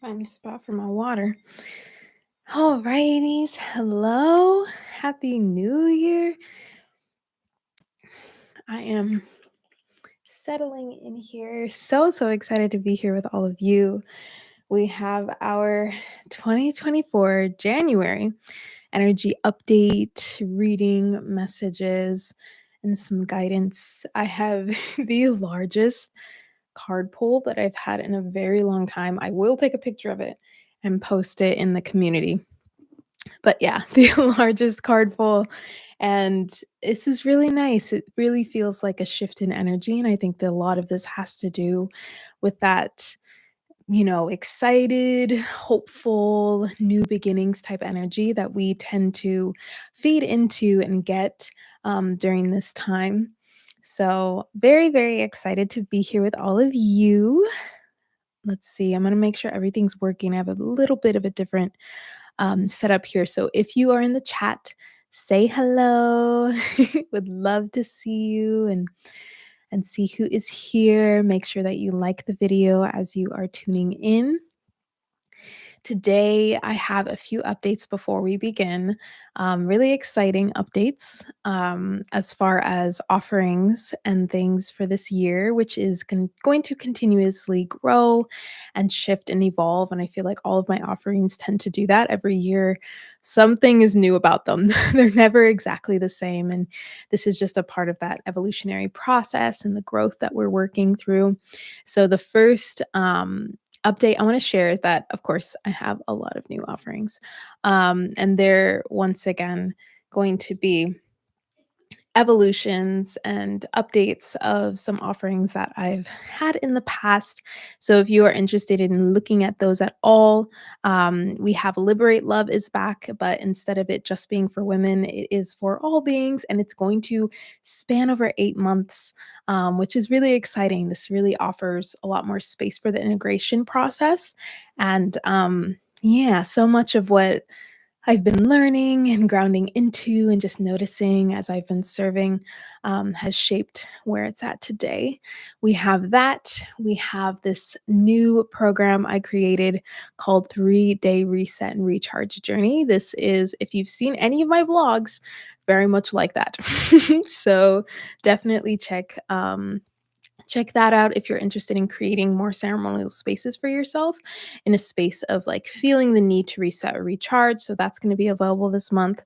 Find a spot for my water. All righties. Hello. Happy New Year. I am settling in here. So excited to be here with all of you. We have our 2024 January energy update, reading messages, and some guidance. I have the largest card pull that I've had in a very long time. I will take a picture of it and post it in the community. But yeah, the largest card pull, and this is really nice. It really feels like a shift in energy, and I think that a lot of this has to do with that, excited, hopeful, new beginnings type energy that we tend to feed into and get during this time. So, very excited to be here with all of you. Let's see, I'm going to make sure everything's working. I have a little bit of a different set up here. So if you are in the chat, say hello. Would love to see you and see who is here. Make sure that you like the video as you are tuning in. Today, I have a few updates before we begin. Really exciting updates as far as offerings and things for this year, which is going to continuously grow and shift and evolve. And I feel like all of my offerings tend to do that every year. Something is new about them, they're never exactly the same. And this is just a part of that evolutionary process and the growth that we're working through. So, the first update I want to share is that, of course, I have a lot of new offerings. And they're once again going to be evolutions and updates of some offerings that I've had in the past. So if you are interested in looking at those at all, we have Liberate Love is back, but instead of it just being for women, it is for all beings, and it's going to span over 8 months, which is really exciting. This really offers a lot more space for the integration process. And yeah, so much of what I've been learning and grounding into and just noticing as I've been serving has shaped where it's at today. We have that. We have this new program I created called 3 Day Reset and Recharge Journey. This is, if you've seen any of my vlogs, very much like that. So definitely check that out if you're interested in creating more ceremonial spaces for yourself in a space of like feeling the need to reset or recharge. So that's going to be available this month.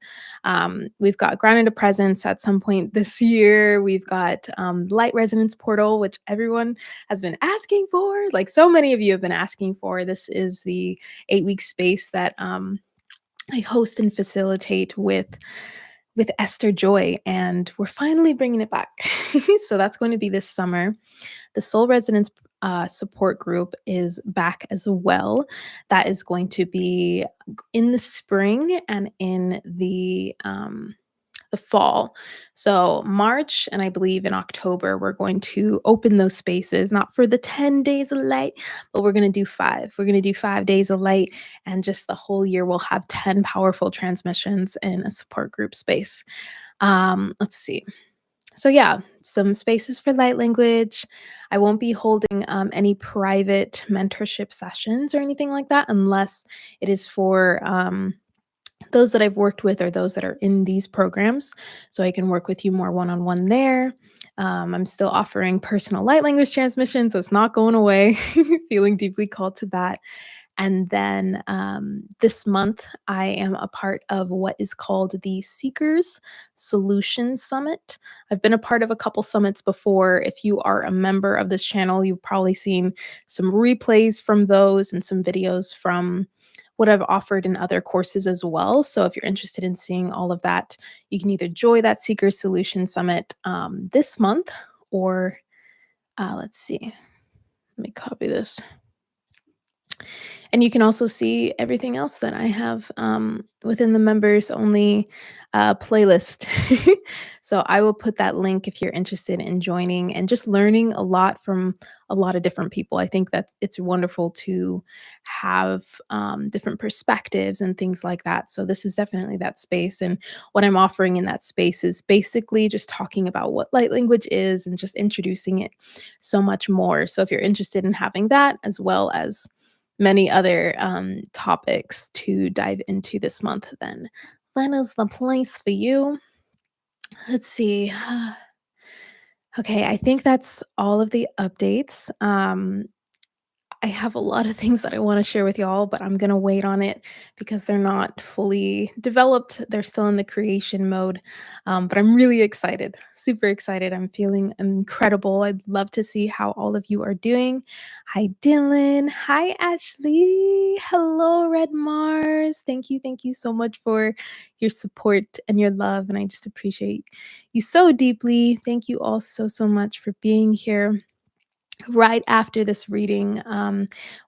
We've got Grounded to Presence at some point this year. We've got Light Resonance Portal, which everyone has been asking for. Like so many of you have been asking for. This is the 8-week space that I host and facilitate with Esther Joy, and we're finally bringing it back. So that's going to be this summer. The Soul Resonance support group is back as well. That is going to be in the spring and in the fall. So March and I believe in October, we're going to open those spaces, not for the 10 days of light, but we're going to do 5. We're going to do 5 days of light, and just the whole year we'll have 10 powerful transmissions in a support group space. Let's see. So yeah, some spaces for light language. I won't be holding any private mentorship sessions or anything like that unless it is for those that I've worked with or those that are in these programs. So I can work with you more one-on-one there. I'm still offering personal light language transmissions. That's not going away. Feeling deeply called to that. And then this month, I am a part of what is called the Seekers Solution Summit. I've been a part of a couple summits before. If you are a member of this channel, you've probably seen some replays from those and some videos from what I've offered in other courses as well. So if you're interested in seeing all of that, you can either join that Seekers Solution Summit this month, or let's see, let me copy this. And you can also see everything else that I have within the members only playlist. So I will put that link if you're interested in joining and just learning a lot from a lot of different people. I think that it's wonderful to have different perspectives and things like that. So this is definitely that space. And what I'm offering in that space is basically just talking about what light language is and just introducing it so much more. So if you're interested in having that, as well as many other topics to dive into this month, then that is the place for you. Let's see. Okay, I think that's all of the updates. I have a lot of things that I wanna share with y'all, but I'm gonna wait on it because they're not fully developed. They're still in the creation mode, but I'm really excited, super excited. I'm feeling incredible. I'd love to see how all of you are doing. Hi, Dylan. Hi, Ashley. Hello, Red Mars. Thank you so much for your support and your love, and I just appreciate you so deeply. Thank you all so much for being here. Right after this reading,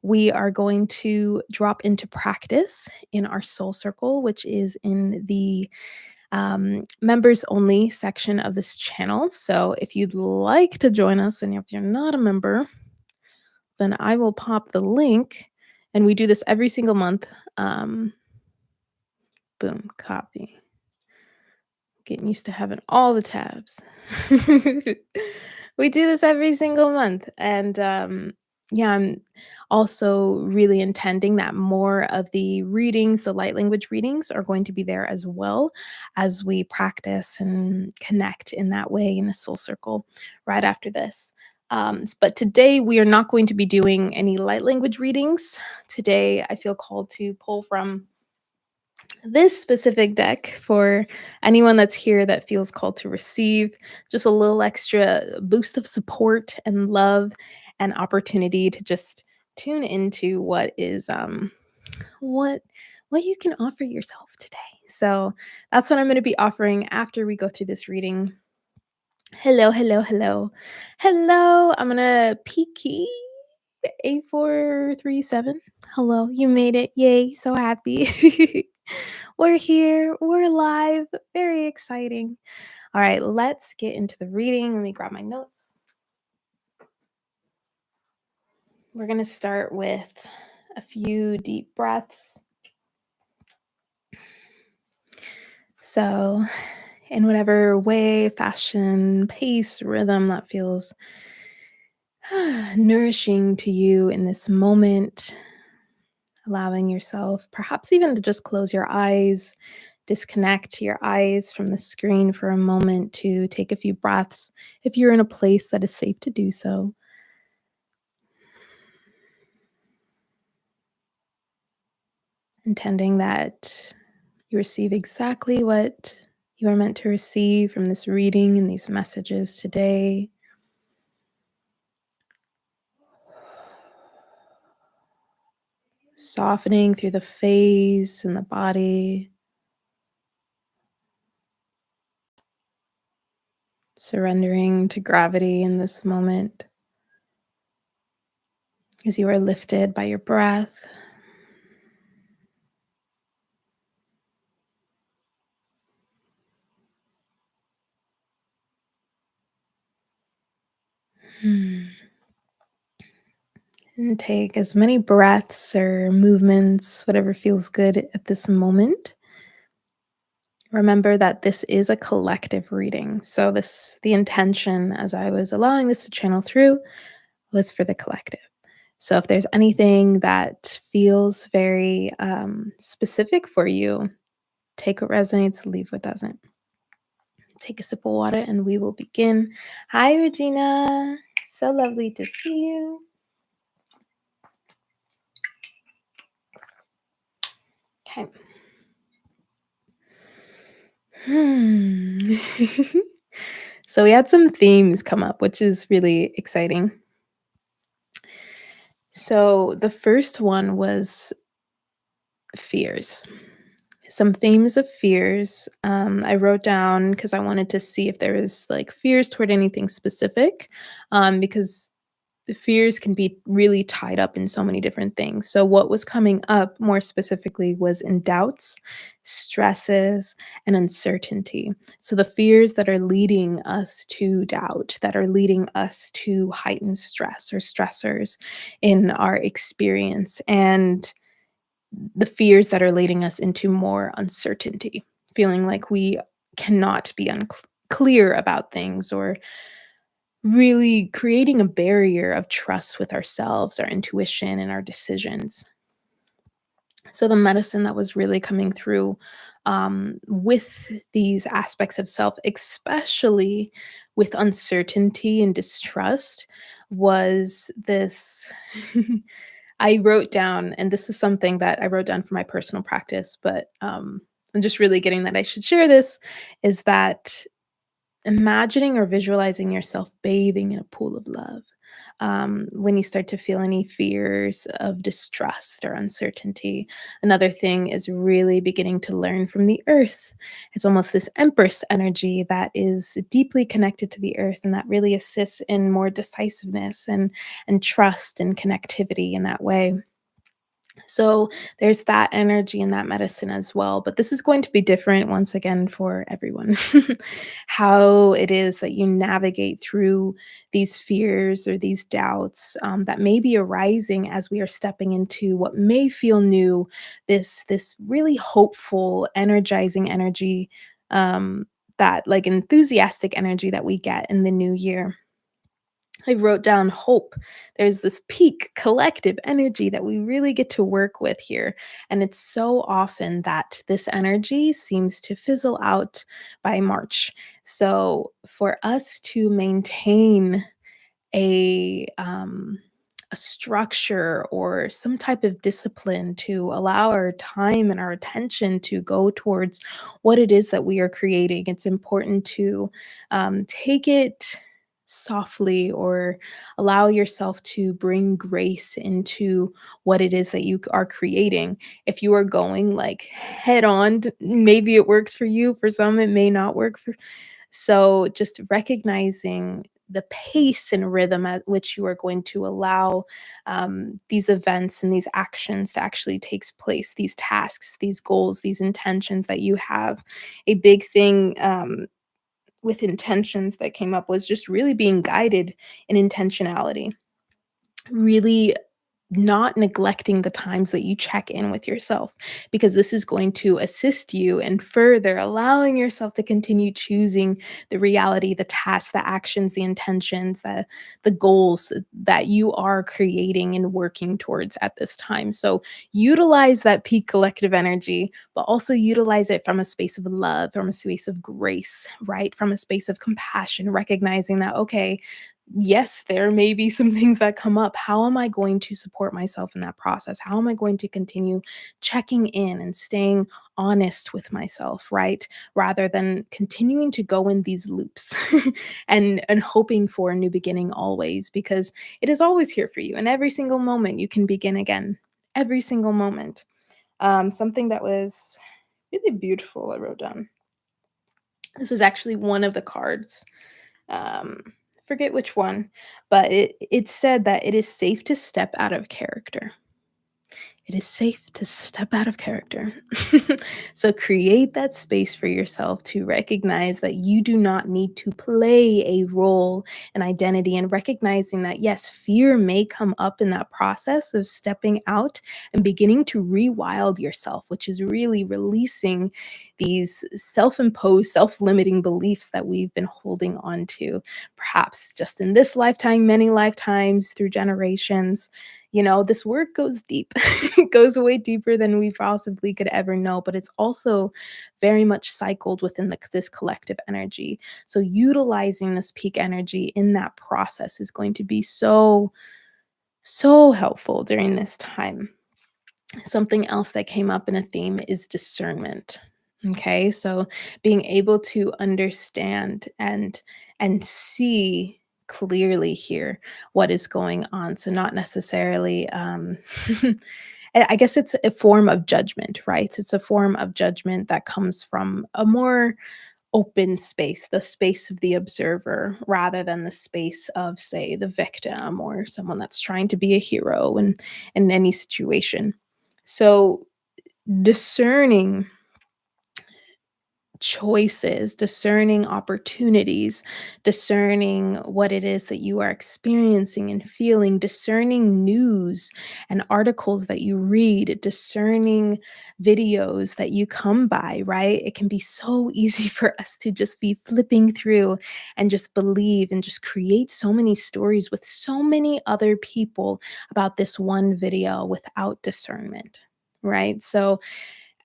we are going to drop into practice in our soul circle, which is in the members only section of this channel. So if you'd like to join us and if you're not a member, then I will pop the link. And we do this every single month. Boom, copy. Getting used to having all the tabs. We do this every single month, and, yeah, I'm also really intending that more of the readings, the light language readings are going to be there as well as we practice and connect in that way in a soul circle right after this. But today we are not going to be doing any light language readings. Today, I feel called to pull from this specific deck for anyone that's here that feels called to receive just a little extra boost of support and love and opportunity to just tune into what is what you can offer yourself today. So that's what I'm going to be offering after we go through this reading. Hello, hello, hello. Hello. I'm going to peeky 8437. Hello, you made it. Yay, so happy. We're here, we're live. Very exciting. All right, let's get into the reading. Let me grab my notes. We're going to start with a few deep breaths. So, in whatever way, fashion, pace, rhythm that feels nourishing to you in this moment, allowing yourself perhaps even to just close your eyes, disconnect your eyes from the screen for a moment to take a few breaths if you're in a place that is safe to do so. Intending that you receive exactly what you are meant to receive from this reading and these messages today. Softening through the face and the body. Surrendering to gravity in this moment as you are lifted by your breath. And take as many breaths or movements, whatever feels good at this moment. Remember that this is a collective reading. So the intention as I was allowing this to channel through was for the collective. So if there's anything that feels very specific for you, take what resonates, leave what doesn't. Take a sip of water and we will begin. Hi, Regina. So lovely to see you. Okay. So we had some themes come up, which is really exciting. So the first one was fears. Some themes of fears. I wrote down because I wanted to see if there was like fears toward anything specific, because the fears can be really tied up in so many different things. So what was coming up more specifically was in doubts, stresses, and uncertainty. So the fears that are leading us to doubt, that are leading us to heightened stress or stressors in our experience, and the fears that are leading us into more uncertainty, feeling like we cannot be clear about things or really creating a barrier of trust with ourselves, our intuition, and our decisions. So the medicine that was really coming through with these aspects of self, especially with uncertainty and distrust, was this. I wrote down, and this is something that I wrote down for my personal practice, but I'm just really getting that I should share this. Is that imagining or visualizing yourself bathing in a pool of love. When you start to feel any fears of distrust or uncertainty, another thing is really beginning to learn from the earth. It's almost this empress energy that is deeply connected to the earth and that really assists in more decisiveness and trust and connectivity in that way. So there's that energy and that medicine as well. But this is going to be different once again for everyone. How it is that you navigate through these fears or these doubts that may be arising as we are stepping into what may feel new, this really hopeful, energizing energy, that like enthusiastic energy that we get in the new year. I wrote down hope. There's this peak collective energy that we really get to work with here. And it's so often that this energy seems to fizzle out by March. So for us to maintain a a structure or some type of discipline to allow our time and our attention to go towards what it is that we are creating. It's important to take it softly or allow yourself to bring grace into what it is that you are creating. If you are going like head on, maybe it works for you. For some, it may not work for, so just recognizing the pace and rhythm at which you are going to allow these events and these actions to actually takes place, these tasks, these goals, these intentions that you have. A big thing with intentions that came up was just really being guided in intentionality, really not neglecting the times that you check in with yourself, because this is going to assist you in further allowing yourself to continue choosing the reality, the tasks, the actions, the intentions, the goals that you are creating and working towards at this time. So utilize that peak collective energy, but also utilize it from a space of love, from a space of grace, right? From a space of compassion, recognizing that, okay, yes, there may be some things that come up. How am I going to support myself in that process? How am I going to continue checking in and staying honest with myself, right? Rather than continuing to go in these loops and hoping for a new beginning always, because it is always here for you. And every single moment you can begin again. Every single moment. Something that was really beautiful I wrote down. This is actually one of the cards, um, forget which one, but it said that it is safe to step out of character. It is safe to step out of character. So create that space for yourself to recognize that you do not need to play a role, an identity, and recognizing that, yes, fear may come up in that process of stepping out and beginning to rewild yourself, which is really releasing these self imposed, self limiting beliefs that we've been holding on to, perhaps just in this lifetime, many lifetimes, through generations. You know, this work goes deep. It goes way deeper than we possibly could ever know, but it's also very much cycled within this collective energy. So utilizing this peak energy in that process is going to be so, so helpful during this time. Something else that came up in a theme is discernment. Okay, so being able to understand and see clearly here what is going on. So not necessarily I guess it's a form of judgment, right? It's a form of judgment that comes from a more open space, the space of the observer, rather than the space of, say, the victim or someone that's trying to be a hero in any situation. So discerning choices, discerning opportunities, discerning what it is that you are experiencing and feeling, discerning news and articles that you read, discerning videos that you come by, right? It can be so easy for us to just be flipping through and just believe and just create so many stories with so many other people about this one video without discernment, right? So,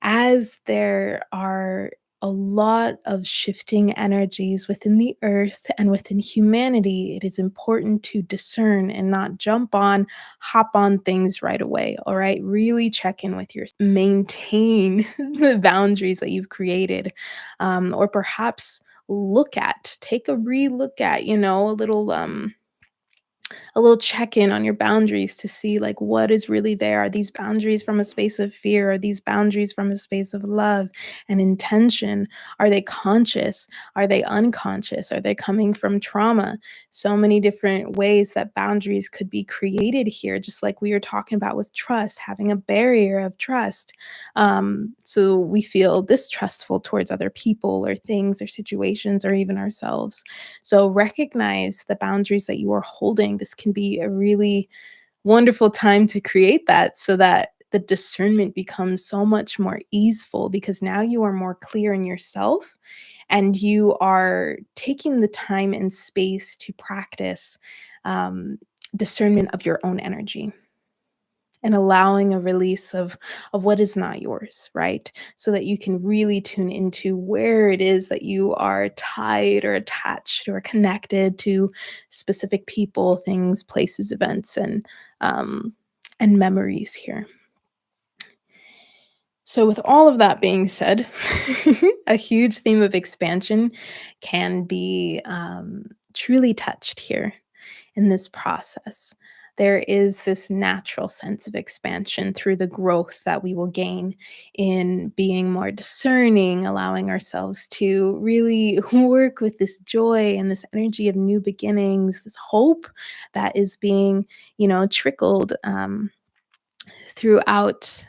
as there are a lot of shifting energies within the earth and within humanity, it is important to discern and not jump on, hop on things right away. All right. Really check in with your maintain the boundaries that you've created. Or perhaps take a re-look at, a little check-in on your boundaries to see like what is really there. Are these boundaries from a space of fear? Are these boundaries from a space of love and intention? Are they conscious? Are they unconscious? Are they coming from trauma? So many different ways that boundaries could be created here, just like we were talking about with trust, having a barrier of trust. So we feel distrustful towards other people or things or situations or even ourselves. So recognize the boundaries that you are holding. This can be a really wonderful time to create that so that the discernment becomes so much more easeful because now you are more clear in yourself and you are taking the time and space to practice um, discernment of your own energy and allowing a release of what is not yours, right? So that you can really tune into where it is that you are tied or attached or connected to specific people, things, places, events, and memories here. So with all of that being said, a huge theme of expansion can be truly touched here in this process. There is this natural sense of expansion through the growth that we will gain in being more discerning, allowing ourselves to really work with this joy and this energy of new beginnings, this hope that is being, trickled throughout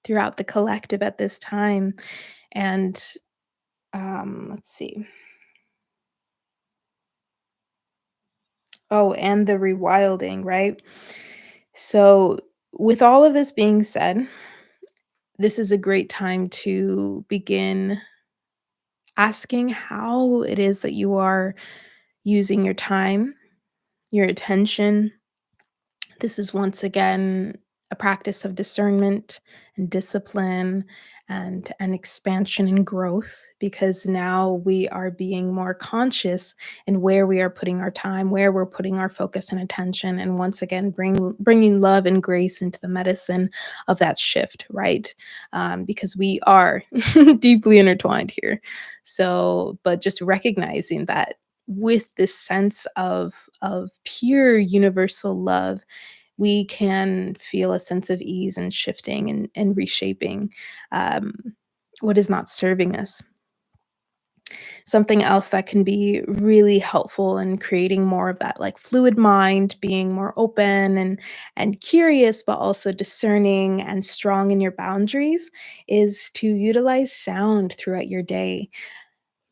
the collective at this time. And let's see. Oh, and the rewilding, right? So, with all of this being said, this is a great time to begin asking how it is that you are using your time, your attention. This is once again a practice of discernment and discipline and an expansion and growth because now we are being more conscious in where we are putting our time, where we're putting our focus and attention, and once again bringing love and grace into the medicine of that shift, right? Because we are deeply intertwined here. So, but just recognizing that with this sense of pure universal love we can feel a sense of ease and shifting and reshaping um, what is not serving us. Something else that can be really helpful in creating more of that like fluid mind, being more open and curious, but also discerning and strong in your boundaries, is to utilize sound throughout your day.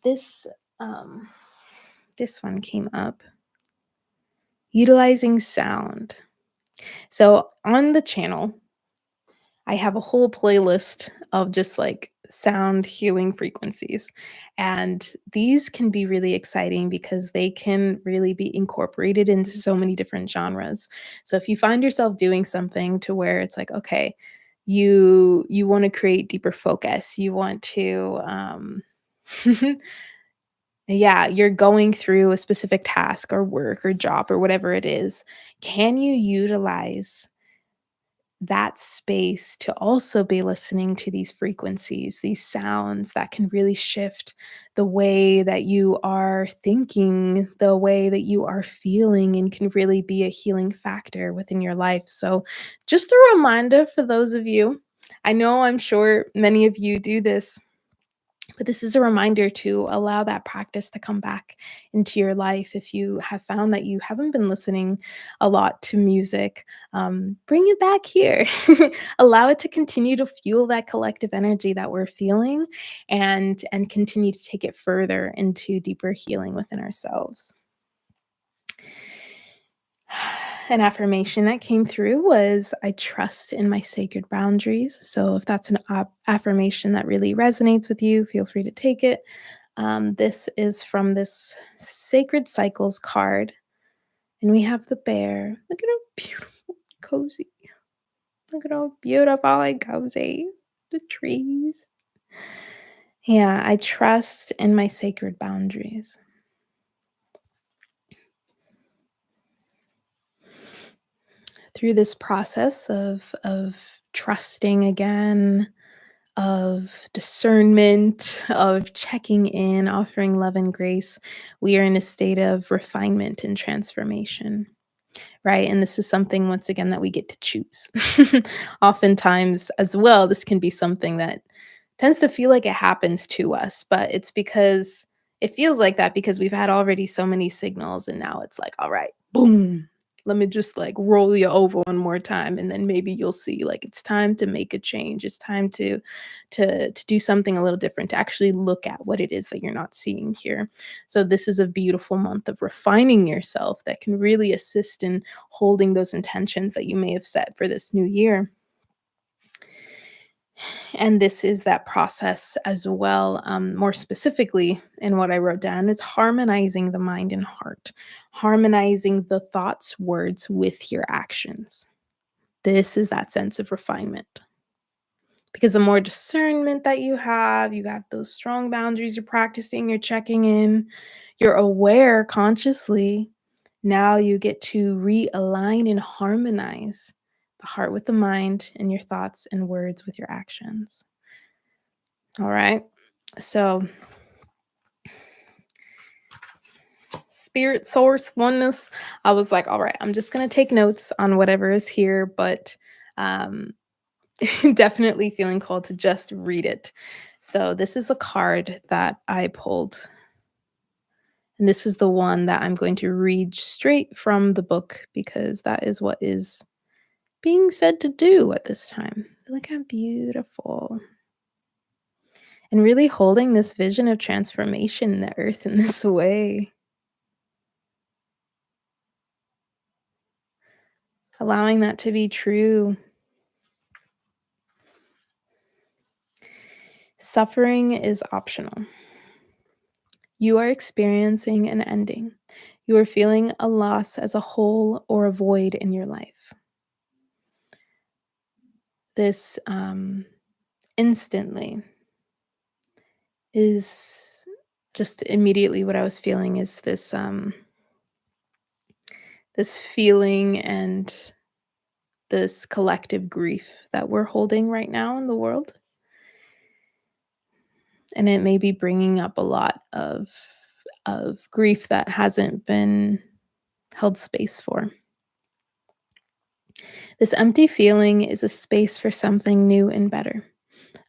This um, this one came up. Utilizing sound. So on the channel, I have a whole playlist of just like sound healing frequencies. And these can be really exciting because they can really be incorporated into so many different genres. So if you find yourself doing something to where it's like, okay, you want to create deeper focus, you want to yeah, you're going through a specific task or work or job or whatever it is, can you utilize that space to also be listening to these frequencies, these sounds that can really shift the way that you are thinking, the way that you are feeling, and can really be a healing factor within your life. So, just a reminder for those of you, I know I'm sure many of you do this, But this is a reminder to allow that practice to come back into your life. If you have found that you haven't been listening a lot to music, bring it back here. Allow it to continue to fuel that collective energy that we're feeling, and continue to take it further into deeper healing within ourselves. An affirmation that came through was, I trust in my sacred boundaries. So if that's an affirmation that really resonates with you, feel free to take it. This is from this Sacred Cycles card. And we have the bear. Look at how beautiful, cozy. Look at how beautiful and cozy. The trees. Yeah, I trust in my sacred boundaries. Through this process of trusting again, of discernment, of checking in, offering love and grace, we are in a state of refinement and transformation. Right? And this is something, once again, that we get to choose. Oftentimes, as well, this can be something that tends to feel like it happens to us, but it's because it feels like that because we've had already so many signals, and now it's like, all right, boom. Let me just like roll you over one more time, and then maybe you'll see like it's time to make a change. It's time to do something a little different, to actually look at what it is that you're not seeing here. So this is a beautiful month of refining yourself that can really assist in holding those intentions that you may have set for this new year. And this is that process as well. More specifically, in what I wrote down, is harmonizing the mind and heart, harmonizing the thoughts, words with your actions. This is that sense of refinement. Because the more discernment that you got those strong boundaries, you're practicing, you're checking in, you're aware consciously. Now you get to realign and harmonize the heart with the mind, and your thoughts and words with your actions. All right. So, spirit, source, oneness. I was like, all right, I'm just going to take notes on whatever is here, but um, definitely feeling called to just read it. So, this is the card that I pulled. And this is the one that I'm going to read straight from the book because that is what is being said to do at this time. Look how beautiful. And really holding this vision of transformation in the earth in this way. Allowing that to be true. Suffering is optional. You are experiencing an ending. You are feeling a loss as a hole or a void in your life. This instantly is just immediately what I was feeling is this feeling and this collective grief that we're holding right now in the world. And it may be bringing up a lot of grief that hasn't been held space for. This empty feeling is a space for something new and better.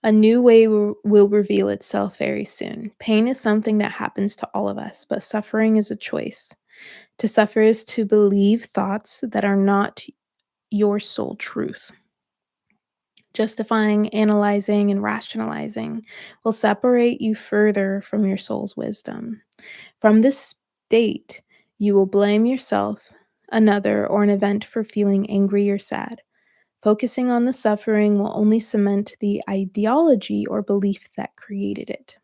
A new way will reveal itself very soon. Pain is something that happens to all of us, but suffering is a choice. To suffer is to believe thoughts that are not your sole truth. Justifying, analyzing, and rationalizing will separate you further from your soul's wisdom. From this state, you will blame yourself, another, or an event for feeling angry or sad. Focusing on the suffering will only cement the ideology or belief that created it.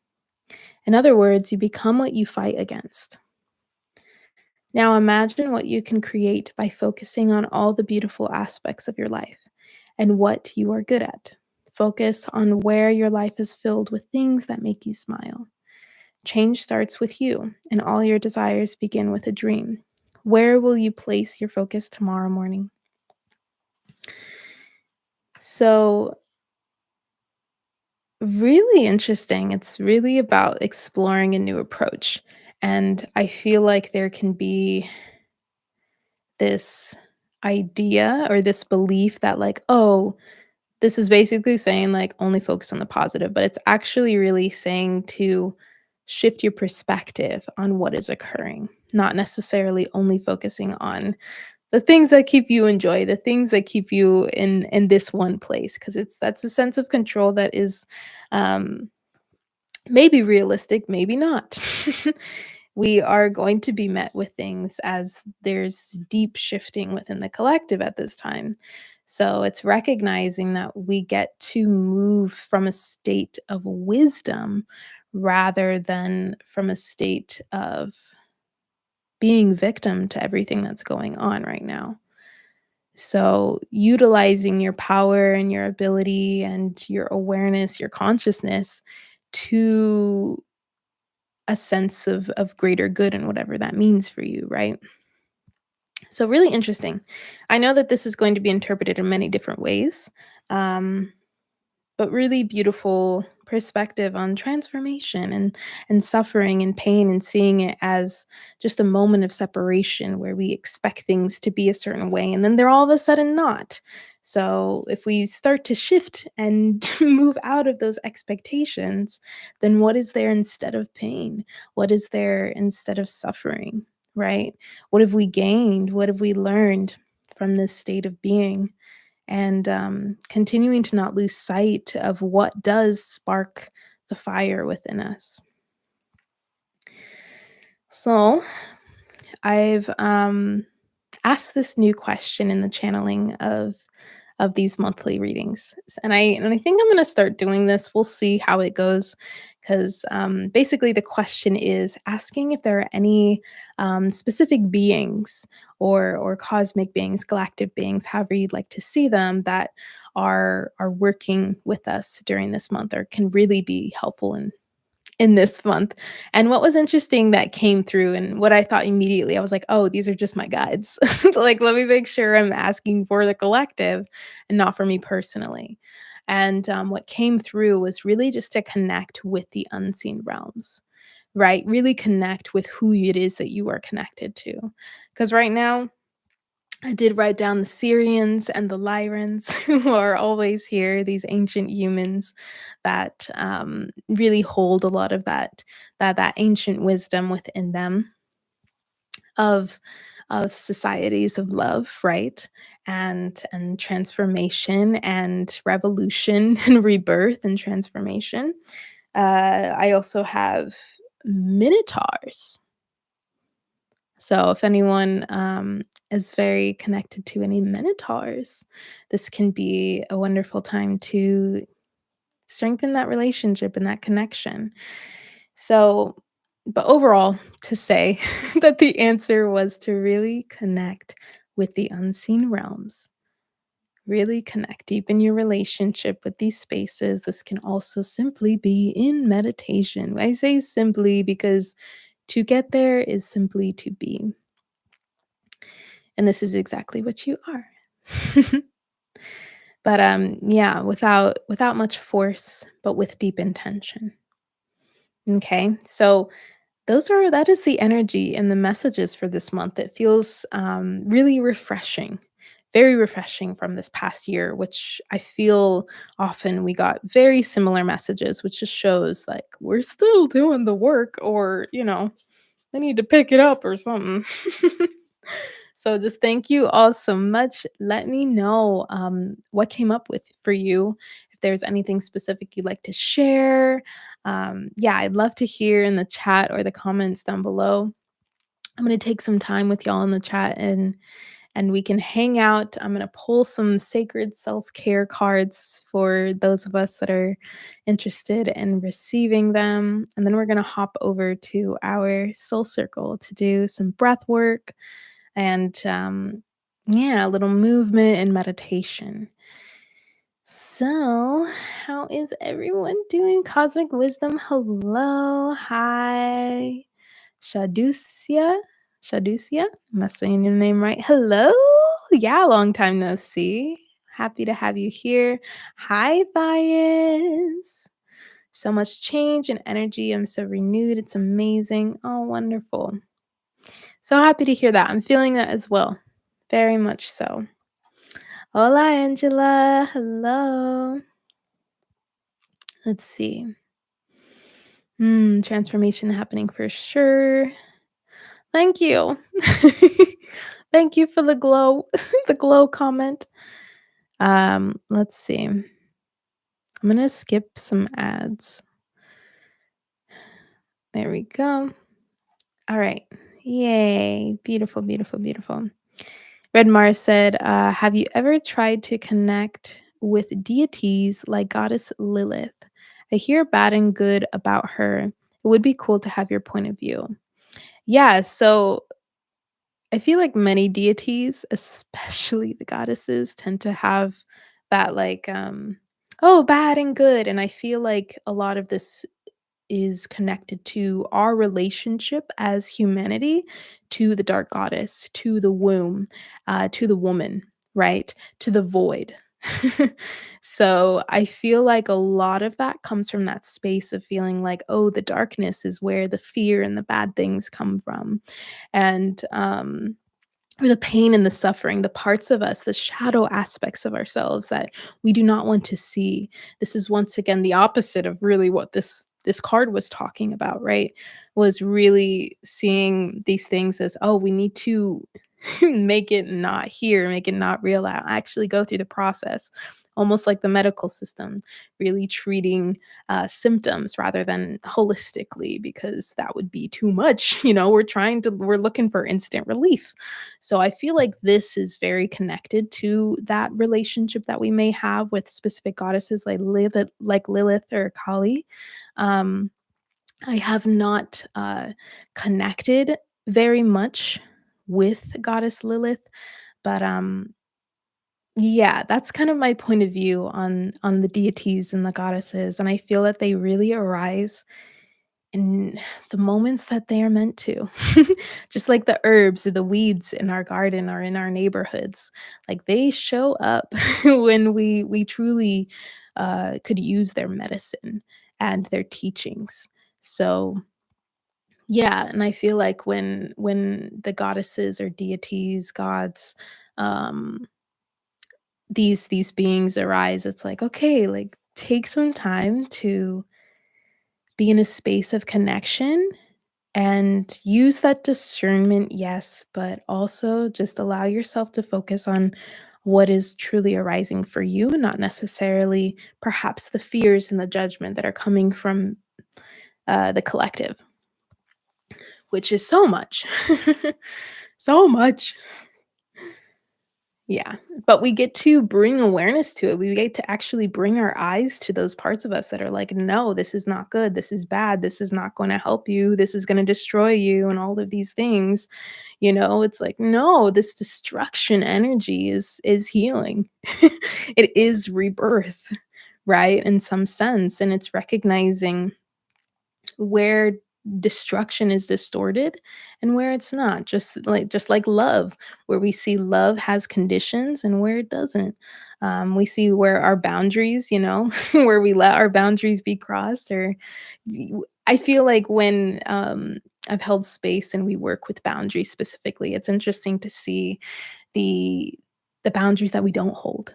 In other words, you become what you fight against. Now imagine what you can create by focusing on all the beautiful aspects of your life and what you are good at. Focus on where your life is filled with things that make you smile. Change starts with you, and all your desires begin with a dream. Where will you place your focus tomorrow morning? So, really interesting. It's really about exploring a new approach. And I feel like there can be this idea or this belief that, like, oh, This is basically saying, like, only focus on the positive, but it's actually really saying to shift your perspective on what is occurring, not necessarily only focusing on the things that keep you in joy, the things that keep you in this one place, because that's a sense of control that is, um, maybe realistic, maybe not. We are going to be met with things as there's deep shifting within the collective at this time. So it's recognizing that we get to move from a state of wisdom rather than from a state of being victim to everything that's going on right now. So, utilizing your power and your ability and your awareness, your consciousness to a sense of greater good and whatever that means for you, right? So, really interesting. I know that this is going to be interpreted in many different ways. Um, but really beautiful perspective on transformation and suffering and pain and seeing it as just a moment of separation where we expect things to be a certain way and then they're all of a sudden not. So if we start to shift and move out of those expectations, then what is there instead of pain? What is there instead of suffering, right? What have we gained? What have we learned from this state of being? And continuing to not lose sight of what does spark the fire within us. So I've asked this new question in the channeling of these monthly readings. And I think I'm going to start doing this. We'll see how it goes cuz basically the question is asking if there are any specific beings or cosmic beings, galactic beings, however you'd like to see them that are working with us during this month or can really be helpful in this month. And what was interesting that came through and what I thought immediately, I was like, "Oh, these are just my guides." Like, let me make sure I'm asking for the collective and not for me personally. And what came through was really just to connect with the unseen realms, right? Really connect with who it is that you are connected to. Because right now, I did write down the Syrians and the Lyrans who are always here, these ancient humans that really hold a lot of that ancient wisdom within them of societies of love, right? And transformation and revolution and rebirth and transformation. I also have minotaurs, so if anyone is very connected to any minotaurs, this can be a wonderful time to strengthen that relationship and that connection. So, but overall, to say that the answer was to really connect with the unseen realms, really connect, deepen your relationship with these spaces. This can also simply be in meditation. I say simply because to get there is simply to be. And this is exactly what you are. But, yeah, without much force, but with deep intention. Okay, so that is the energy and the messages for this month. It feels, really refreshing, very refreshing from this past year, which I feel often we got very similar messages, which just shows, like, we're still doing the work or, they need to pick it up or something. So just thank you all so much. Let me know what came up with for you. If there's anything specific you'd like to share, yeah, I'd love to hear in the chat or the comments down below. I'm gonna take some time with y'all in the chat and we can hang out. I'm gonna pull some sacred self-care cards for those of us that are interested in receiving them. And then we're gonna hop over to our soul circle to do some breath work and yeah, a little movement and meditation. So, how is everyone doing? Cosmic Wisdom, hello. Hi. Shadusia. Shadusia? Am I saying your name right? Hello. Yeah, long time no see. Happy to have you here. Hi, Thias. So much change and energy. I'm so renewed. It's amazing. Oh, wonderful. So happy to hear that. I'm feeling that as well. Very much so. Hola, Angela. Hello. Let's see. Transformation happening for sure. Thank you. Thank you for the glow, the glow comment. Let's see. I'm gonna skip some ads. There we go. All right. Yay. Beautiful, beautiful, beautiful. Red Mars said, have you ever tried to connect with deities like Goddess Lilith? I hear bad and good about her. It would be cool to have your point of view. Yeah, so I feel like many deities, especially the goddesses, tend to have that like oh, bad and good. And I feel like a lot of this is connected to our relationship as humanity to the dark goddess, to the womb, to the woman, right? To the void. So I feel like a lot of that comes from that space of feeling like, oh, the darkness is where the fear and the bad things come from. And or the pain and the suffering, the parts of us, the shadow aspects of ourselves that we do not want to see. This is once again the opposite of really what this card was talking about, right? Was really seeing these things as, oh, we need to make it not here, make it not real, actually go through the process. Almost like the medical system, really treating symptoms rather than holistically, because that would be too much. We're looking for instant relief. So I feel like this is very connected to that relationship that we may have with specific goddesses like Lilith or Kali. Um, I have not connected very much with goddess Lilith, but yeah, that's kind of my point of view on the deities and the goddesses, and I feel that they really arise in the moments that they are meant to. Just like the herbs or the weeds in our garden or in our neighborhoods. Like they show up when we truly could use their medicine and their teachings. So yeah, and I feel like when the goddesses or deities, gods, um, these beings arise, it's like, okay, like take some time to be in a space of connection and use that discernment, yes, but also just allow yourself to focus on what is truly arising for you, not necessarily perhaps the fears and the judgment that are coming from the collective, which is so much. So much. Yeah, but we get to bring awareness to it. We get to actually bring our eyes to those parts of us that are like, "No, this is not good. This is bad. This is not gonna help you. This is gonna destroy you," and all of these things. It's like, "No, this destruction energy is healing." It is rebirth, right? In some sense, and it's recognizing where destruction is distorted and where it's not, just like love, where we see love has conditions and where it doesn't. We see where our boundaries, where we let our boundaries be crossed. I feel like when I've held space and we work with boundaries specifically, it's interesting to see the the boundaries that we don't hold.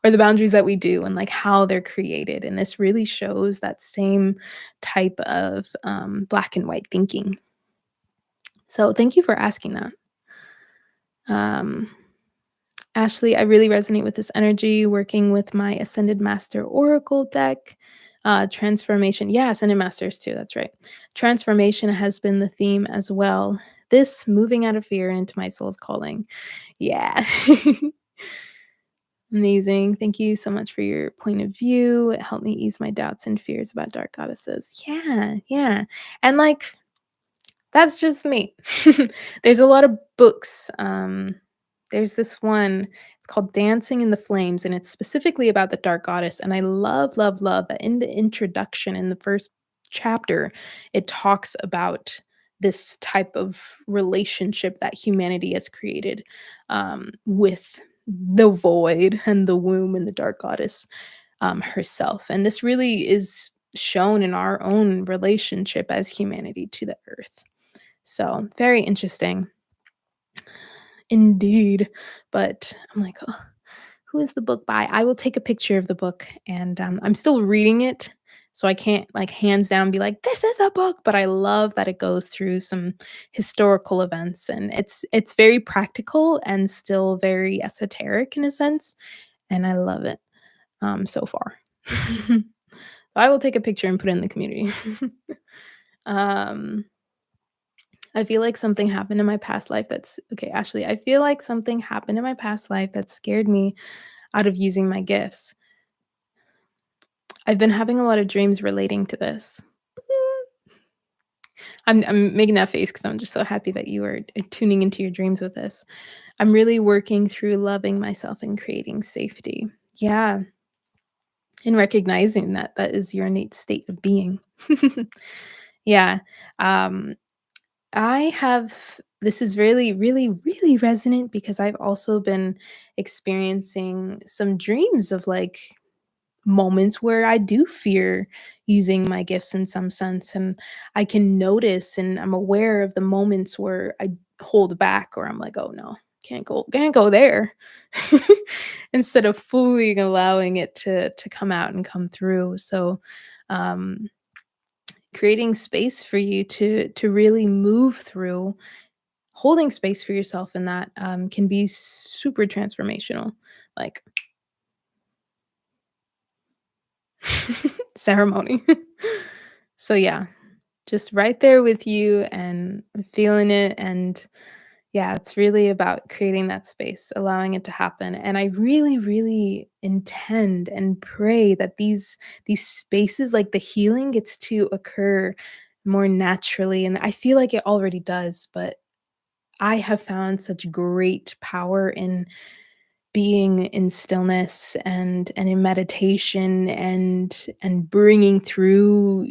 Or the boundaries that we do and like how they're created. And this really shows that same type of black and white thinking. So thank you for asking that. Um, Ashley, I really resonate with this energy working with my Ascended Master Oracle deck. Transformation. Yeah, Ascended Masters too. That's right. Transformation has been the theme as well. This moving out of fear into my soul's calling. Yeah. Amazing. Thank you so much for your point of view. It helped me ease my doubts and fears about dark goddesses. Yeah, yeah. And like that's just me. There's a lot of books. There's this one, it's called Dancing in the Flames, and it's specifically about the dark goddess. And I love, love, love that in the introduction, in the first chapter, it talks about this type of relationship that humanity has created with the void and the womb and the dark goddess herself. And this really is shown in our own relationship as humanity to the earth. So, very interesting. Indeed. But I'm like, "Oh, who is the book by?" I will take a picture of the book, and, I'm still reading it, so I can't, like, hands down be like, "This is the book," but I love that it goes through some historical events, and it's very practical and still very esoteric in a sense, and I love it, so far. I will take a picture and put it in the community. Um, I feel like something happened in my past life that's okay, actually, I feel like something happened in my past life that scared me out of using my gifts. I've been having a lot of dreams relating to this. I'm making that face because 'cause I'm just so happy that you are, tuning into your dreams with this. I'm really working through loving myself and creating safety. Yeah, and recognizing that that is your innate state of being. Yeah, um, I have this is really, really, really resonant because I've also been experiencing some dreams of, like, moments where I do fear using my gifts in some sense, and I can notice and I'm aware of the moments where I hold back or I'm like, "Oh, no, can't go there." Instead of fully allowing it to come out and come through, so, um, creating space for you to really move through, holding space for yourself in that, can be super transformational, like ceremony. So, yeah, just right there with you and feeling it, and yeah, it's really about creating that space, allowing it to happen, and I really, really intend and pray that these spaces, like, the healing gets to occur more naturally, and I feel like it already does, but I have found such great power in being in stillness and in meditation and bringing through,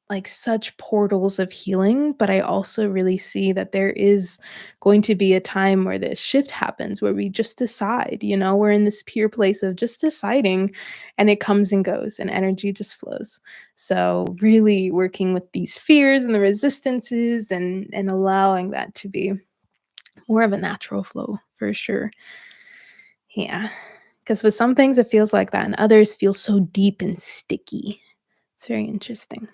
like, such portals of healing, but I also really see that there is going to be a time where this shift happens, where we just decide, we're in this pure place of just deciding, and it comes and goes, and energy just flows. So, really working with these fears and the resistances and allowing that to be more of a natural flow for sure. Yeah, because with some things, it feels like that, and others feel so deep and sticky. It's very interesting.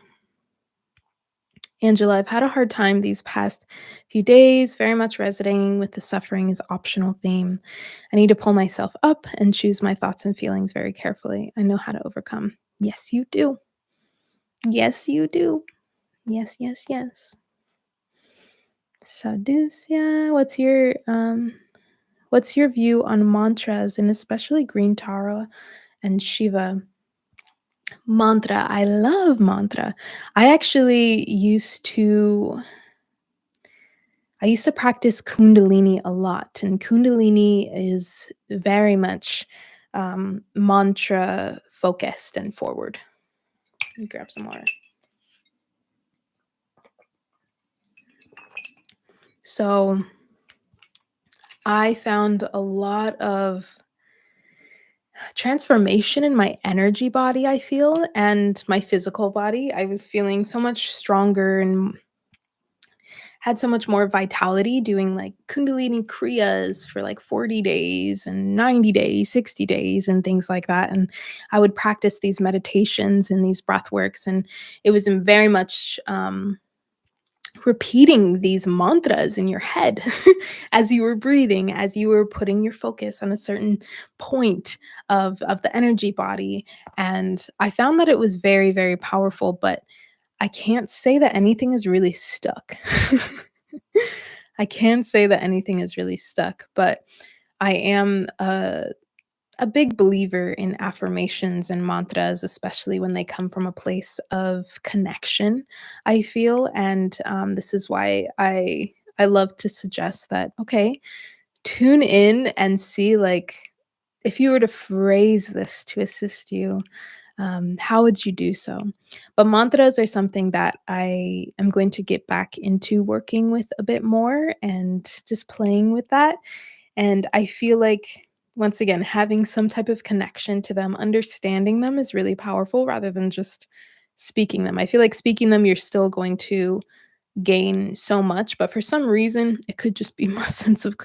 Angela, I've had a hard time these past few days, very much resonating with the suffering is optional theme. I need to pull myself up and choose my thoughts and feelings very carefully. I know how to overcome. Yes, you do. Yes, you do. Yes, yes, yes. Sadhusya, what's your view on mantras and especially green tara and Shiva? Mantra. I love mantra. I actually used to practice Kundalini a lot, and Kundalini is very much mantra focused and forward. Let me grab some water. So I found a lot of transformation in my energy body, I feel, and my physical body. I was feeling so much stronger and had so much more vitality doing like Kundalini Kriyas for like 40 days and 90 days, 60 days, and things like that. And I would practice these meditations and these breath works. And it was in very much repeating these mantras in your head as you were breathing, as you were putting your focus on a certain point of the energy body. And I found that it was very, very powerful, but I can't say that anything is really stuck. I can't say that anything is really stuck, but I am a big believer in affirmations and mantras, especially when they come from a place of connection, I feel. And this is why I love to suggest that, okay, tune in and see, like, if you were to phrase this to assist you, how would you do so? But mantras are something that I am going to get back into working with a bit more and just playing with that. And I feel like, once again, having some type of connection to them, understanding them is really powerful rather than just speaking them. I feel like speaking them, you're still going to gain so much, but for some reason, it could just be my sense of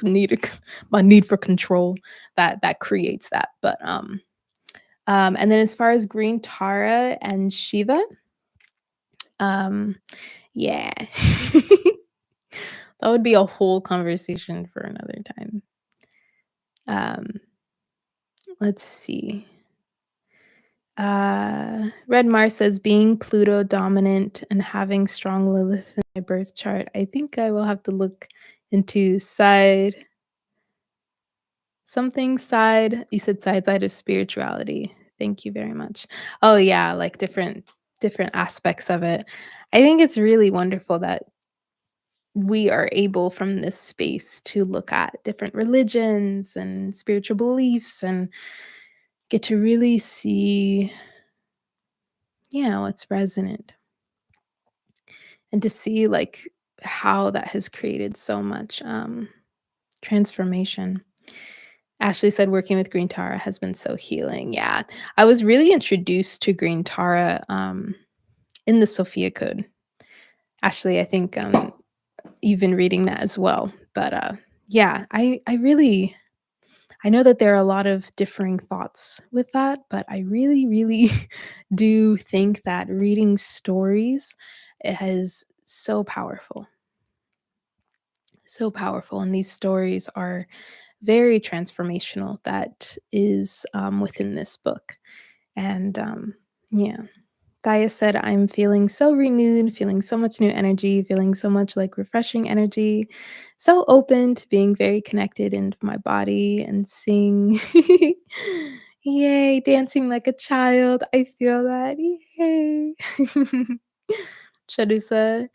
my need for control that creates that. And then as far as green Tara and Shiva, um, yeah. That would be a whole conversation for another time. Um, let's see. Red Mars says being Pluto dominant and having strong Lilith in my birth chart. I think I will have to look into side. You said side of spirituality. Thank you very much. Oh yeah, like different aspects of it. I think it's really wonderful that we are able from this space to look at different religions and spiritual beliefs and get to really see, yeah, what's resonant and to see like how that has created so much transformation. Ashley said working with green tara has been so healing. Yeah, I was really introduced to green tara in the Sophia Code. Ashley, I think you've been reading that as well. But yeah, I really I know that there are a lot of differing thoughts with that, but I really, really do think that reading stories is so powerful, so powerful. And these stories are very transformational. That is within this book. And yeah, Thea said, I'm feeling so renewed, feeling so much new energy, feeling so much like refreshing energy, so open to being very connected into my body and seeing. Yay, dancing like a child. I feel that. Yay. Shadu said,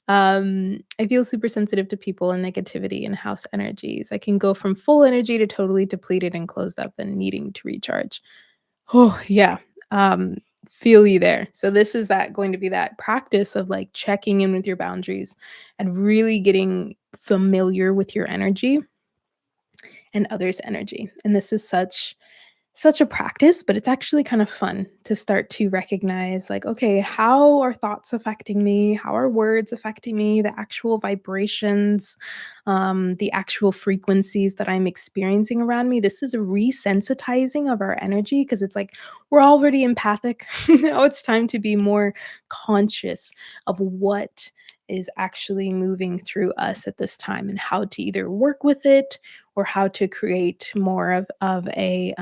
I feel super sensitive to people and negativity and house energies. I can go from full energy to totally depleted and closed up, then needing to recharge. Oh, yeah. Um, feel you there. So this is that going to be that practice of like checking in with your boundaries and really getting familiar with your energy and others' energy. And this is such a practice, but it's actually kind of fun to start to recognize like, okay, how are thoughts affecting me? How are words affecting me? The actual vibrations, the actual frequencies that I'm experiencing around me. This is a resensitizing of our energy because it's like we're already empathic. Now it's time to be more conscious of what is actually moving through us at this time and how to either work with it or how to create more of a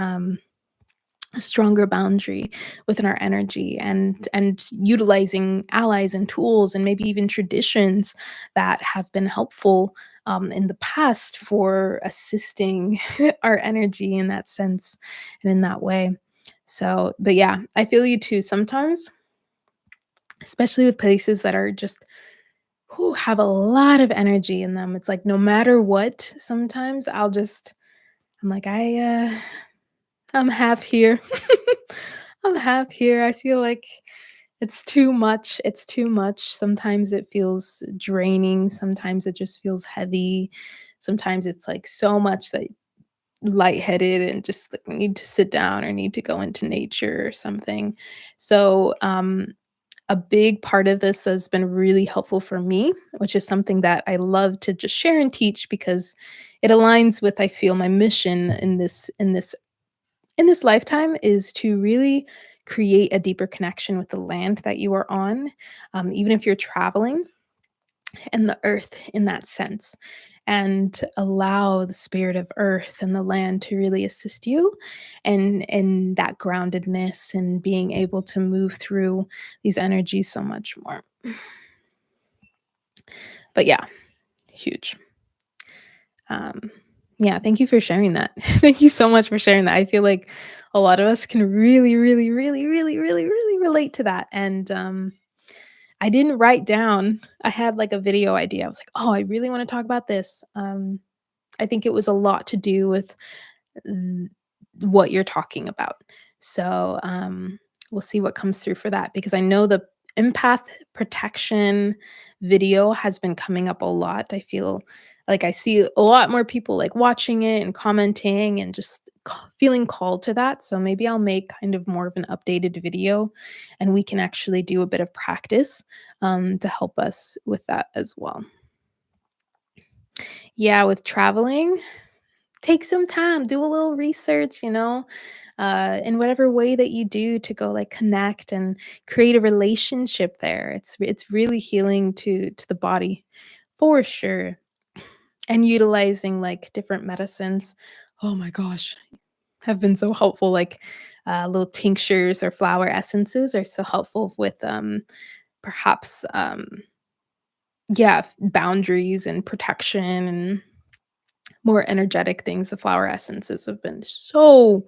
stronger boundary within our energy and utilizing allies and tools and maybe even traditions that have been helpful in the past for assisting our energy in that sense and in that way. So, but yeah, I feel you too. Sometimes, especially with places that are just who have a lot of energy in them, it's like no matter what, sometimes I'm like, I'm half here. I'm half here. I feel like it's too much. It's too much. Sometimes it feels draining. Sometimes it just feels heavy. Sometimes it's like so much that lightheaded and just like need to sit down or need to go into nature or something. So, a big part of this that's been really helpful for me, which is something that I love to just share and teach because it aligns with I feel my mission in this lifetime is to really create a deeper connection with the land that you are on, even if you're traveling, and the earth in that sense, and allow the spirit of earth and the land to really assist you and in that groundedness and being able to move through these energies so much more. But yeah, huge. Um, yeah, thank you for sharing that. Thank you so much for sharing that. I feel like a lot of us can really, really, really, really, really, really relate to that. And I didn't write down, I had like a video idea. I was like, oh, I really want to talk about this. I think it was a lot to do with mm, what you're talking about. So we'll see what comes through for that because I know the empath protection video has been coming up a lot. I feel like I see a lot more people like watching it and commenting and just feeling called to that. So maybe I'll make kind of more of an updated video and we can actually do a bit of practice to help us with that as well. Yeah, with traveling, take some time, do a little research, in whatever way that you do to go like connect and create a relationship there. It's really healing to the body for sure. And utilizing like different medicines. Oh my gosh, have been so helpful. Like little tinctures or flower essences are so helpful with perhaps yeah, boundaries and protection and more energetic things. The flower essences have been so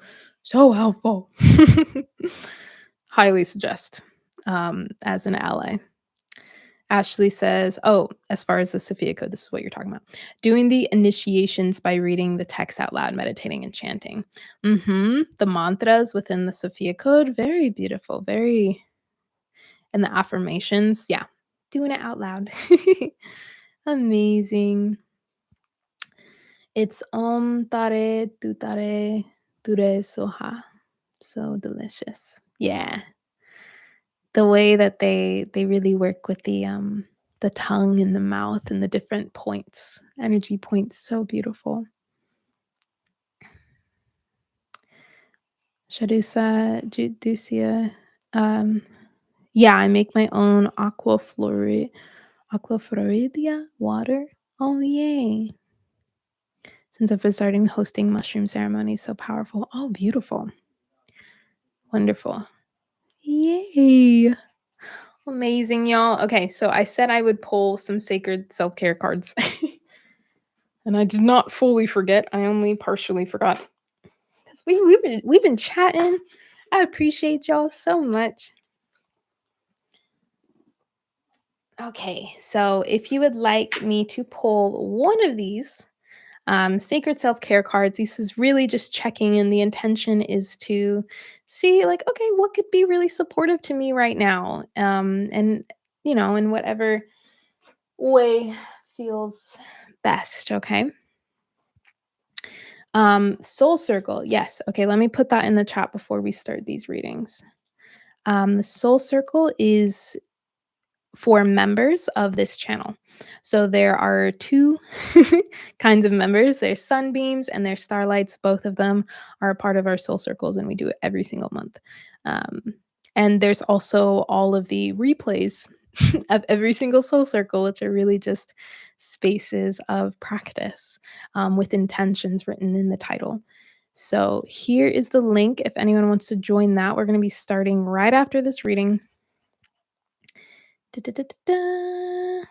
helpful. Highly suggest, as an ally. Ashley says, "Oh, as far as the Sophia code, this is what you're talking about. Doing the initiations by reading the text out loud, meditating and chanting. The mantras within the Sophia code, very beautiful, very and the affirmations, yeah, doing it out loud. Amazing. It's tare, tutare, ture soha. So delicious. Yeah. The way that they really work with the tongue and the mouth and the different points, energy points, so beautiful. Shadusa, Juducia. Um, yeah, I make my own aquafloridia water. Oh yay. Since I've been starting hosting mushroom ceremonies, so powerful. Oh, beautiful. Wonderful. Yay. Amazing, y'all. Okay, so I said I would pull some sacred self-care cards. And I did not fully forget. I only partially forgot. 'Cause we've been chatting. I appreciate y'all so much. Okay, so if you would like me to pull one of these sacred self-care cards, this is really just checking in. The intention is to see like, okay, what could be really supportive to me right now? And in whatever way feels best, okay? Soul circle. Yes. Okay, let me put that in the chat before we start these readings. The soul circle is for members of this channel. So there are two kinds of members. There's sunbeams and there's starlights. Both of them are a part of our soul circles, and we do it every single month. Um, and there's also all of the replays of every single soul circle, which are really just spaces of practice with intentions written in the title. So here is the link if anyone wants to join that. We're going to be starting right after this reading. Da, da, da, da, da.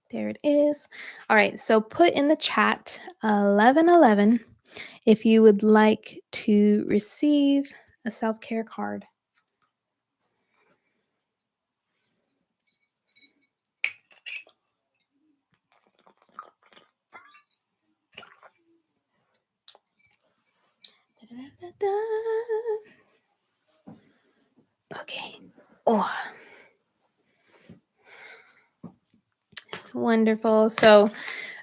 There it is. All right, so put in the chat 1111 if you would like to receive a self-care card. Okay. Oh, wonderful. So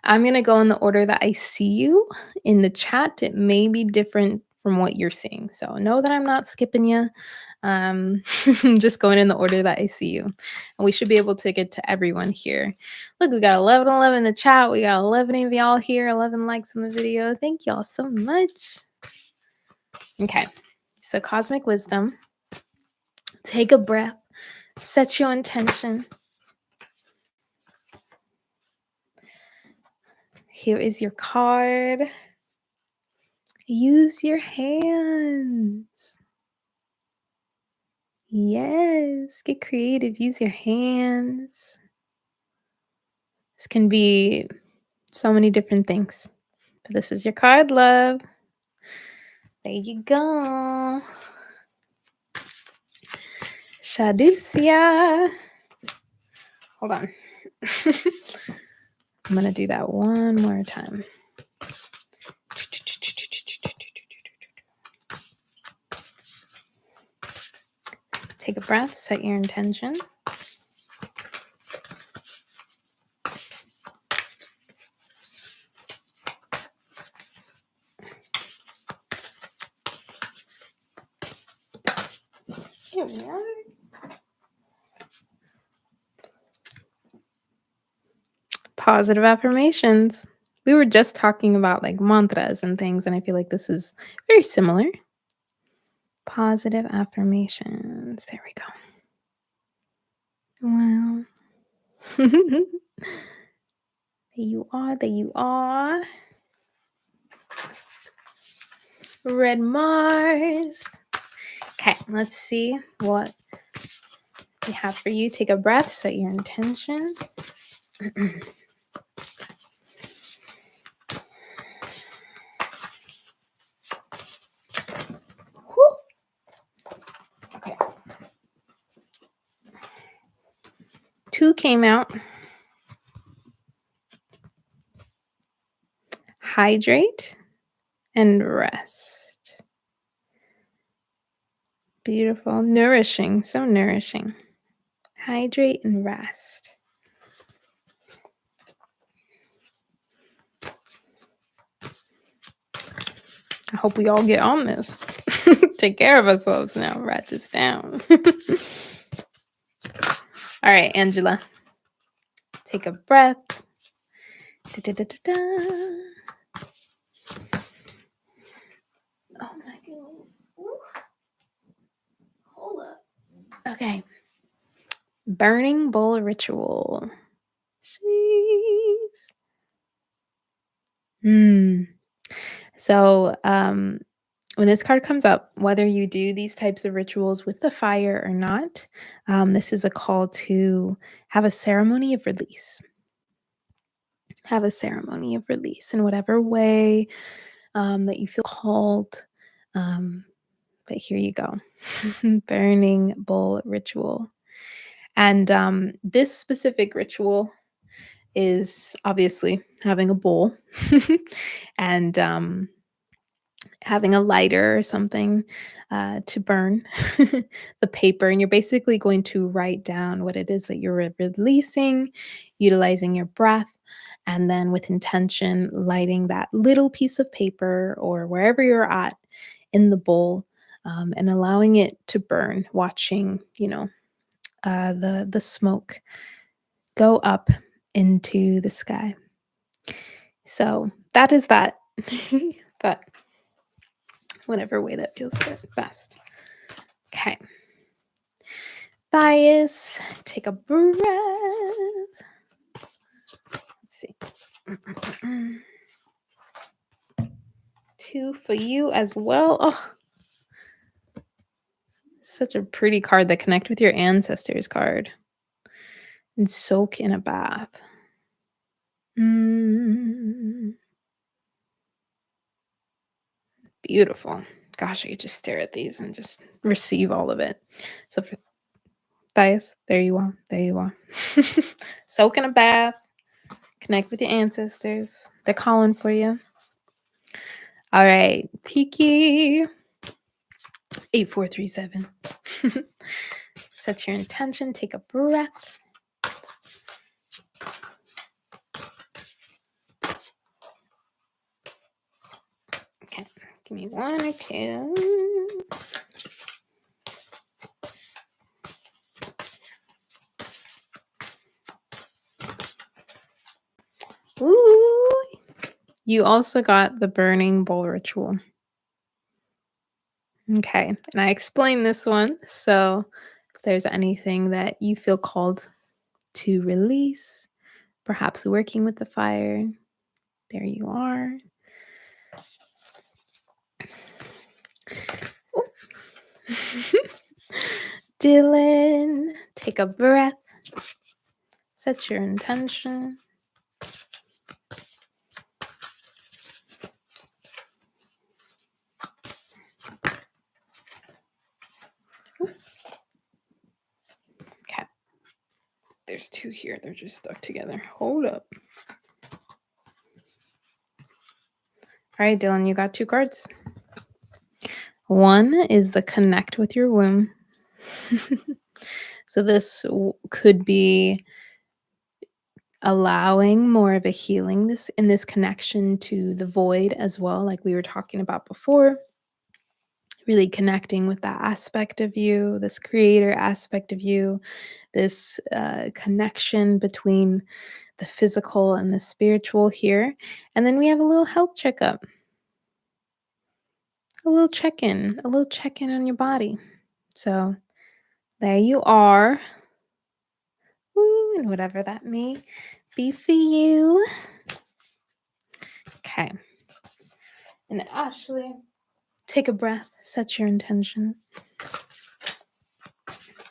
I'm going to go in the order that I see you in the chat. It may be different from what you're seeing. So know that I'm not skipping you. Just going in the order that I see you. And we should be able to get to everyone here. Look, we got 1111 in the chat. We got 11 of y'all here, 11 likes on the video. Thank y'all so much. Okay. So cosmic wisdom. Take a breath. Set your intention. Here is your card. Use your hands. Yes, get creative. Use your hands. This can be so many different things. But this is your card, love. There you go. Shadusia. Hold on. I'm going to do that one more time. breath, set your intention. Here we are. Positive affirmations. We were just talking about like mantras and things, and I feel like this is very similar. Positive affirmations. There we go. Wow. There you are. There you are. Red Mars. Okay, let's see what we have for you. Take a breath, set your intention. Okay. 2 came out. Hydrate and rest. Beautiful. Nourishing. So nourishing. Hydrate and rest. I hope we all get on this. Take care of ourselves now. Write this down. All right, Angela. Take a breath. Da-da-da-da-da. Oh my goodness. Ooh. Hold up. Okay. Burning bowl ritual. Jeez. So, when this card comes up, whether you do these types of rituals with the fire or not, this is a call to have a ceremony of release. Have a ceremony of release in whatever way that you feel called. But here you go. Burning bowl ritual. And this specific ritual is obviously having a bowl and having a lighter or something to burn the paper. And you're basically going to write down what it is that you're releasing, utilizing your breath, and then with intention, lighting that little piece of paper or wherever you're at in the bowl and allowing it to burn, watching, the smoke go up into the sky. So that is that. But whatever way that feels good best. Okay. Thias, take a breath. Let's see. 2 for you as well. Oh, such a pretty card. That connect with your ancestors card. And soak in a bath. Beautiful. Gosh, I could just stare at these and just receive all of it. So for Thias, there you are. There you are. Soak in a bath. Connect with your ancestors. They're calling for you. All right. Peaky. 8437. Set your intention. Take a breath. Okay. Give me 1 or 2. Ooh. You also got the burning bowl ritual. Okay. And I explained this one. So if there's anything that you feel called to release, perhaps working with the fire, there you are. Dylan, take a breath. Set your intention. Okay. There's 2 here. They're just stuck together. Hold up. All right, Dylan, you got 2 cards. 1 is the connect with your womb. So could be allowing more of a healing this connection to the void as well, like we were talking about before, really connecting with that aspect of you, this creator aspect of you, this connection between the physical and the spiritual here. And then we have a little health checkup, a little check in on your body. So there you are. Ooh, and whatever that may be for you. Okay. And Ashley, take a breath, set your intention.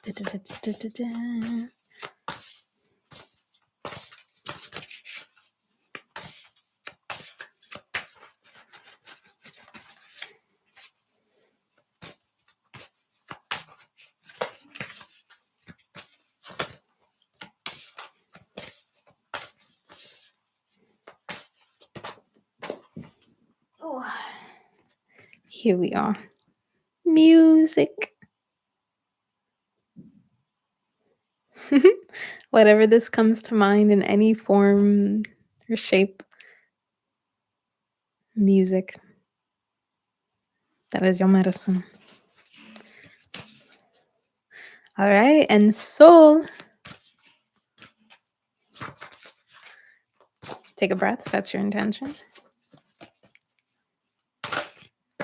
Da-da-da-da-da-da. Oh, here we are. Music. Whatever this comes to mind in any form or shape, music. That is your medicine. All right. And soul, take a breath, set your intention.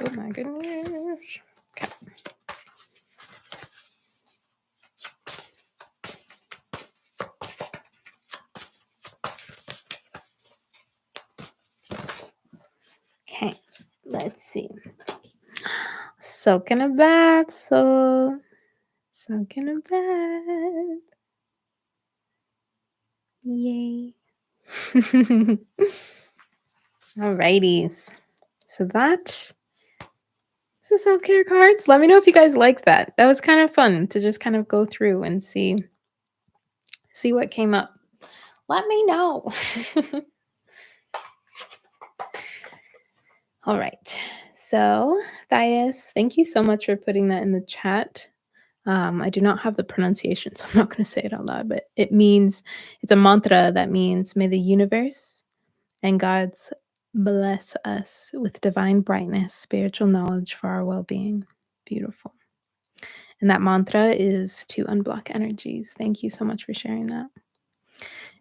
Oh my goodness. Okay. Okay. Let's see. Soak in a bath, soul. Soak in a bath. Yay. Alrighties. So that is the self-care cards. Let me know if you guys liked that. That was kind of fun to just kind of go through and see what came up. Let me know. All right. So, Thais, thank you so much for putting that in the chat. I do not have the pronunciation, so I'm not going to say it out loud, but it's a mantra that means, may the universe and God's bless us with divine brightness, spiritual knowledge for our well being. Beautiful. And that mantra is to unblock energies. Thank you so much for sharing that.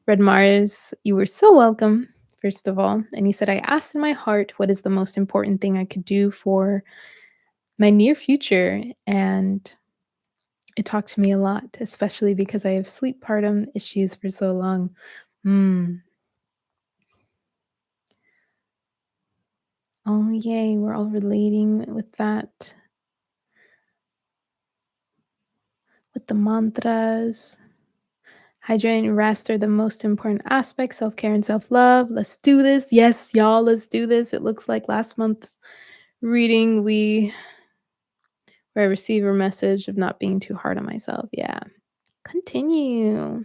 Red Mars, you were so welcome, first of all. And he said, I asked in my heart, what is the most important thing I could do for my near future? And it talked to me a lot, especially because I have sleep pardon issues for so long. Oh, yay. We're all relating with that, with the mantras. Hydrate and rest are the most important aspects, self-care and self-love. Let's do this. Yes, y'all, let's do this. It looks like last month's reading, where I received a message of not being too hard on myself. Yeah. Continue.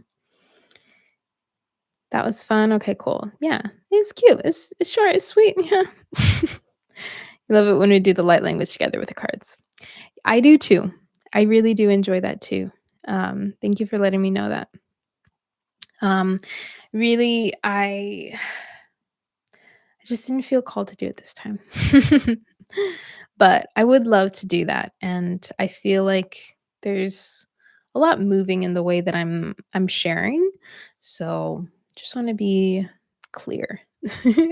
That was fun. Okay, cool. Yeah. It's cute. It's short, it's sweet. Yeah. I love it when we do the light language together with the cards. I do too. I really do enjoy that too. Thank you for letting me know that. Really, I just didn't feel called to do it this time. But I would love to do that, and I feel like there's a lot moving in the way that I'm sharing. So, just wanna be clear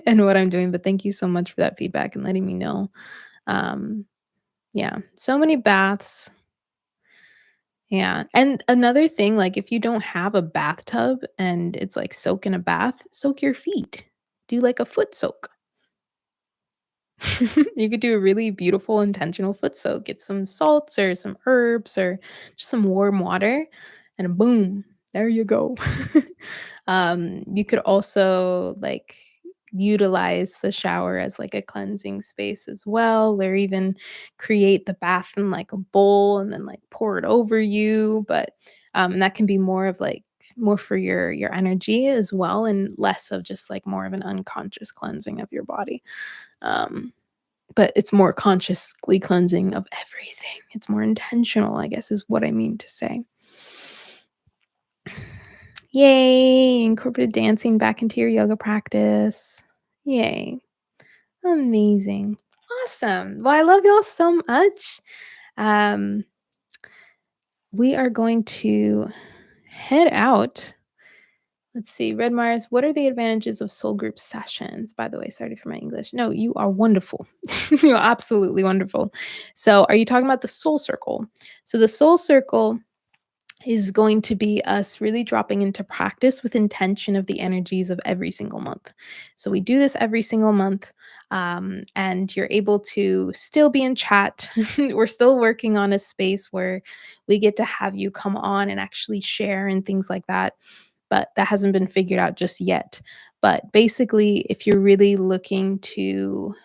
in what I'm doing, but thank you so much for that feedback and letting me know. Um, yeah, so many baths. Yeah, and another thing, like, if you don't have a bathtub and it's, like, soak in a bath, soak your feet. Do, like, a foot soak. You could do a really beautiful intentional foot soak. Get some salts or some herbs or just some warm water, and boom, there you go. You could also like utilize the shower as like a cleansing space as well, or even create the bath in like a bowl and then like pour it over you. But that can be more of like more for your energy as well, and less of just like more of an unconscious cleansing of your body. Um, but it's more consciously cleansing of everything. It's more intentional, I guess, is what I mean to say. Yay! Incorporated dancing back into your yoga practice. Yay. Amazing. Awesome. Well, I love y'all so much. Um, we are going to head out. Let's see, Red Mars, what are the advantages of soul group sessions? By the way, sorry for my English. No, you are wonderful. You're absolutely wonderful. So, are you talking about the soul circle? So, the soul circle is going to be us really dropping into practice with intention of the energies of every single month. So we do this every single month, and you're able to still be in chat. We're still working on a space where we get to have you come on and actually share and things like that. But that hasn't been figured out just yet. But basically, if you're really looking to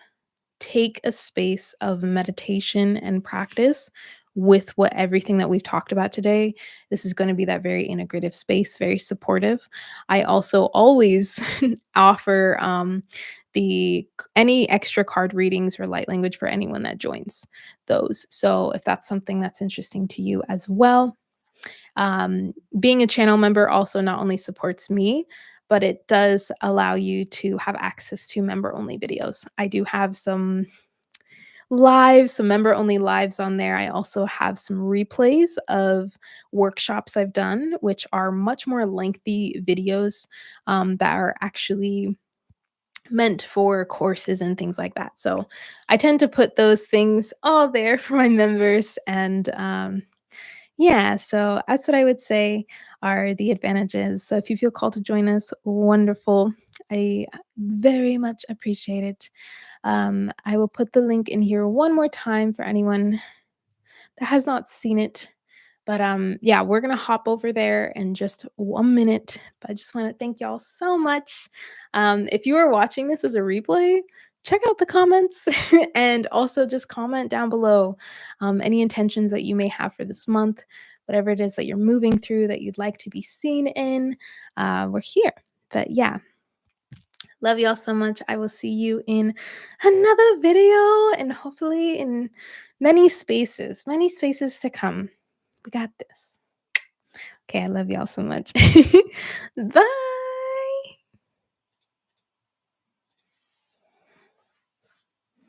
take a space of meditation and practice with what everything that we've talked about today, this is going to be that very integrative space, very supportive. I also always offer the any extra card readings or light language for anyone that joins those. So if that's something that's interesting to you as well, being a channel member also not only supports me, but it does allow you to have access to member only videos. I do have some member only lives on there. I also have some replays of workshops I've done, which are much more lengthy videos that are actually meant for courses and things like that. So I tend to put those things all there for my members. And yeah, so that's what I would say are the advantages. So if you feel called to join us, wonderful. I very much appreciate it. I will put the link in here one more time for anyone that has not seen it. But yeah, we're gonna hop over there in just 1 minute. But I just want to thank y'all so much. If you are watching this as a replay, check out the comments and also just comment down below any intentions that you may have for this month, whatever it is that you're moving through that you'd like to be seen in. We're here. But yeah, love y'all so much. I will see you in another video and hopefully in many spaces to come. We got this. Okay, I love y'all so much. Bye.